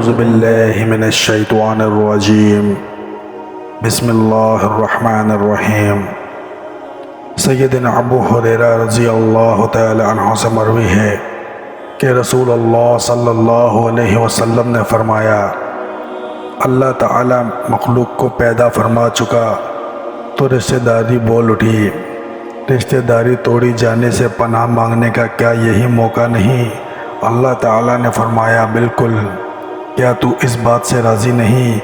اعوذ باللہ من الشیطان الرجیم بسم اللہ الرحمن الرحیم۔ سیدنا ابو ہریرہ رضی اللہ تعالی عنہ سے مروی ہے کہ رسول اللہ صلی اللہ علیہ وسلم نے فرمایا، اللہ تعالی مخلوق کو پیدا فرما چکا تو رشتہ داری بول اٹھی۔ رشتہ داری توڑی جانے سے پناہ مانگنے کا کیا یہی موقع نہیں؟ اللہ تعالیٰ نے فرمایا، بالکل۔ کیا تو اس بات سے راضی نہیں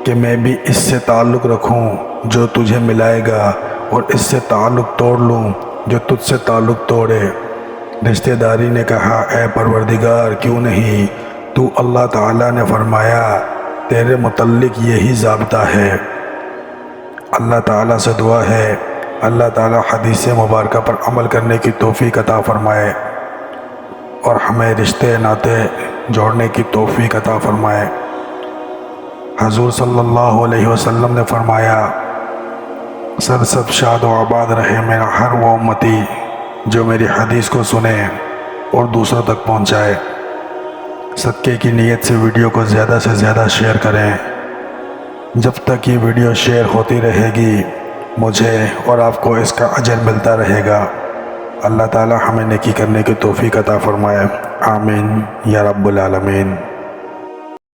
کہ میں بھی اس سے تعلق رکھوں جو تجھے ملائے گا، اور اس سے تعلق توڑ لوں جو تجھ سے تعلق توڑے؟ رشتہ داری نے کہا، اے پروردگار، کیوں نہیں؟ تو اللہ تعالیٰ نے فرمایا، تیرے متعلق یہی ضابطہ ہے۔ اللہ تعالیٰ سے دعا ہے اللہ تعالیٰ حدیث مبارکہ پر عمل کرنے کی توفیق عطا فرمائے اور ہمیں رشتے ناطے جوڑنے کی توفیق عطا فرمائے۔ حضور صلی اللہ علیہ وسلم نے فرمایا، سرسب شاد و آباد رہے میرا ہر وہ امتی جو میری حدیث کو سنے اور دوسروں تک پہنچائے۔ صدقے کی نیت سے ویڈیو کو زیادہ سے زیادہ شیئر کریں۔ جب تک یہ ویڈیو شیئر ہوتی رہے گی مجھے اور آپ کو اس کا اجر ملتا رہے گا۔ اللہ تعالی ہمیں نیکی کرنے کی توفیق عطا فرمائے، آمین یا رب العالمین۔